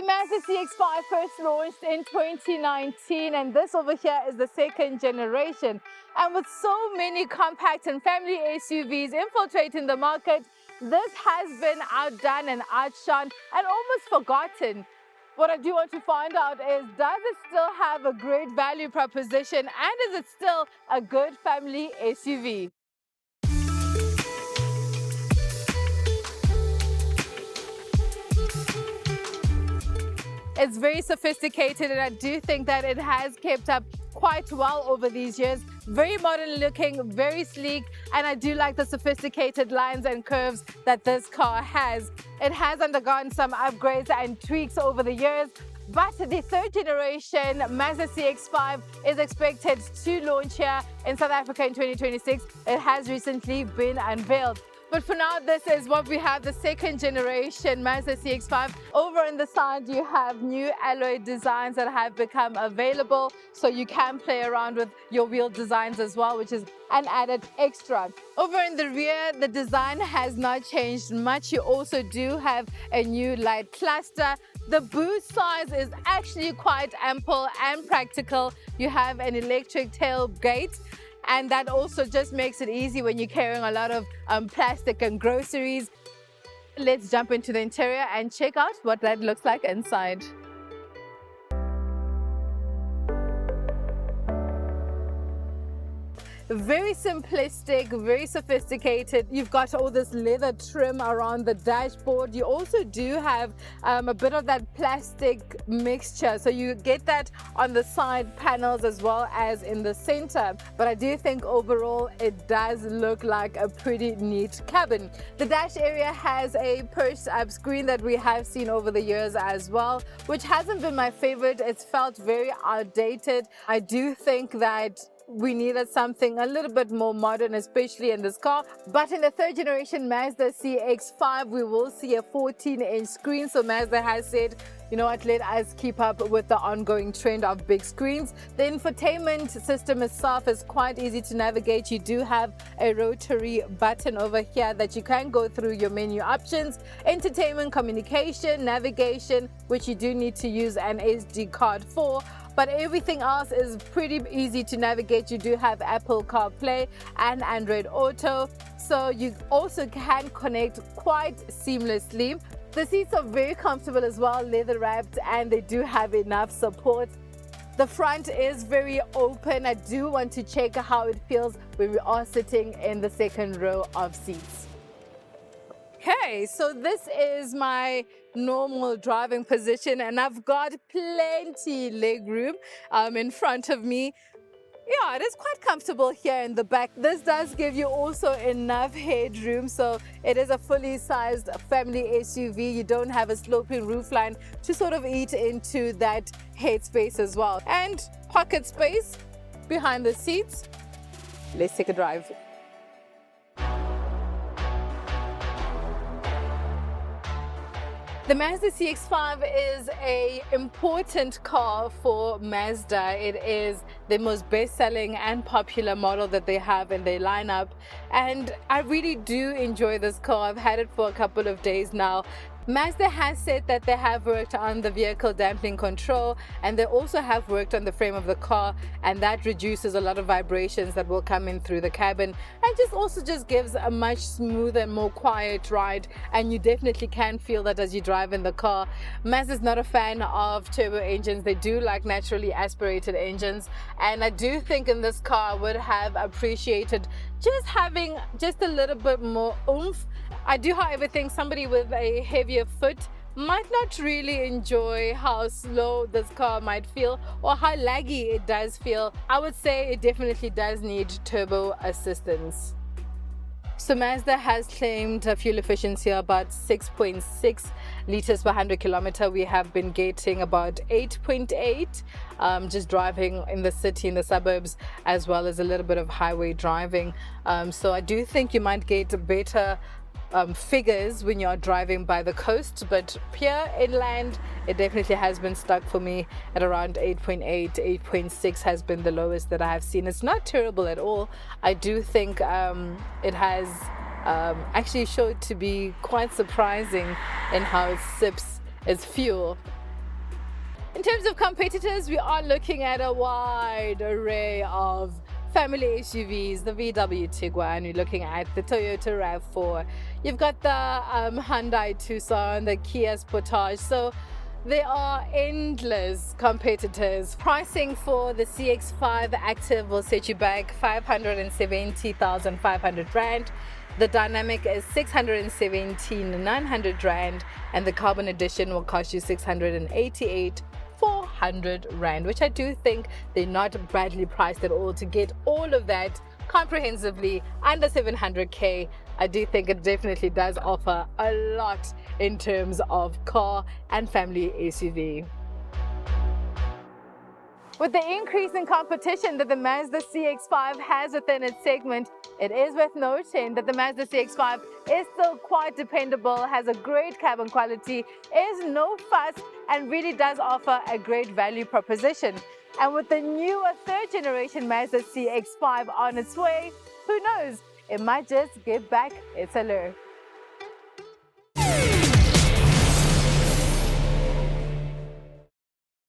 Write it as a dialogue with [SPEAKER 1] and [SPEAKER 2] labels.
[SPEAKER 1] The Mazda CX-5 first launched in 2019, and this over here is the second generation. And with so many compact and family SUVs infiltrating the market, this has been outdone and outshone and almost forgotten. What I do want to find out is, does it still have a great value proposition, and is it still a good family SUV? It's very sophisticated, and I do think that it has kept up quite well over these years. Very modern looking, very sleek, and I do like the sophisticated lines and curves that this car has. It has undergone some upgrades and tweaks over the years, but the third generation Mazda CX-5 is expected to launch here in South Africa in 2026. It has recently been unveiled. But for now, this is what we have, the second generation Mazda CX-5. Over on the side, you have new alloy designs that have become available, so you can play around with your wheel designs as well, which is an added extra. Over in the rear, the design has not changed much. You also do have a new light cluster. The boot size is actually quite ample and practical. You have an electric tailgate, and that also just makes it easy when you're carrying a lot of plastic and groceries. Let's jump into the interior and check out what that looks like inside. Very simplistic, very sophisticated. You've got all this leather trim around the dashboard. You also do have a bit of that plastic mixture, so you get that on the side panels as well as in the center. But I do think overall it does look like a pretty neat cabin. The dash area has a perched up screen that we have seen over the years as well, which hasn't been my favorite. It's felt very outdated. I do think that we needed something a little bit more modern, especially in this car. But in the third generation Mazda CX-5, we will see a 14-inch screen. So Mazda has said, you know what, let us keep up with the ongoing trend of big screens. The infotainment system itself is quite easy to navigate. You do have a rotary button over here that you can go through your menu options, entertainment, communication, navigation, which you do need to use an SD card for. But everything else is pretty easy to navigate. You do have Apple CarPlay and Android Auto, so you also can connect quite seamlessly. The seats are very comfortable as well, leather wrapped, and they do have enough support. The front is very open. I do want to check how it feels when we are sitting in the second row of seats. Okay, so this is my normal driving position, and I've got plenty leg room in front of me. Yeah, it is quite comfortable here in the back. This does give you also enough headroom, so it is a fully sized family SUV. You don't have a sloping roofline to sort of eat into that headspace as well. And pocket space behind the seats. Let's take a drive. The Mazda CX-5 is an important car for Mazda. It is the most best-selling and popular model that they have in their lineup, and I really do enjoy this car. I've had it for a couple of days now. Mazda has said that they have worked on the vehicle dampening control, and they also have worked on the frame of the car, and that reduces a lot of vibrations that will come in through the cabin, and just gives a much smoother and more quiet ride, and you definitely can feel that as you drive in the car. Mazda is not a fan of turbo engines. They do like naturally aspirated engines, and I do think in this car I would have appreciated just having just a little bit more oomph. I do, however, think somebody with a heavier foot might not really enjoy how slow this car might feel or how laggy it does feel. I would say it definitely does need turbo assistance. So Mazda has claimed a fuel efficiency about 6.6 liters per 100 kilometer. We have been getting about 8.8 just driving in the city, in the suburbs, as well as a little bit of highway driving. So I do think you might get better figures when you're driving by the coast, but here inland it definitely has been stuck for me at around 8.8. 8.6 has been the lowest that I have seen. It's not terrible at all. I do think it has actually showed to be quite surprising in how it sips its fuel. In terms of competitors, we are looking at a wide array of family SUVs, the VW Tiguan, we're looking at the Toyota RAV4, you've got the Hyundai Tucson, the Kia Sportage, so there are endless competitors. Pricing for the CX-5 Active will set you back 570,500 Rand. The Dynamic is 617,900 Rand, and the Carbon Edition will cost you 688,400 Rand, which I do think they're not badly priced at all to get all of that comprehensively under 700k. I do think it definitely does offer a lot in terms of car and family SUV. With the increase in competition that the Mazda CX-5 has within its segment, it is worth noting that the Mazda CX-5 is still quite dependable, has a great cabin quality, is no fuss, and really does offer a great value proposition. And with the newer third generation Mazda CX-5 on its way, who knows, it might just give back its allure.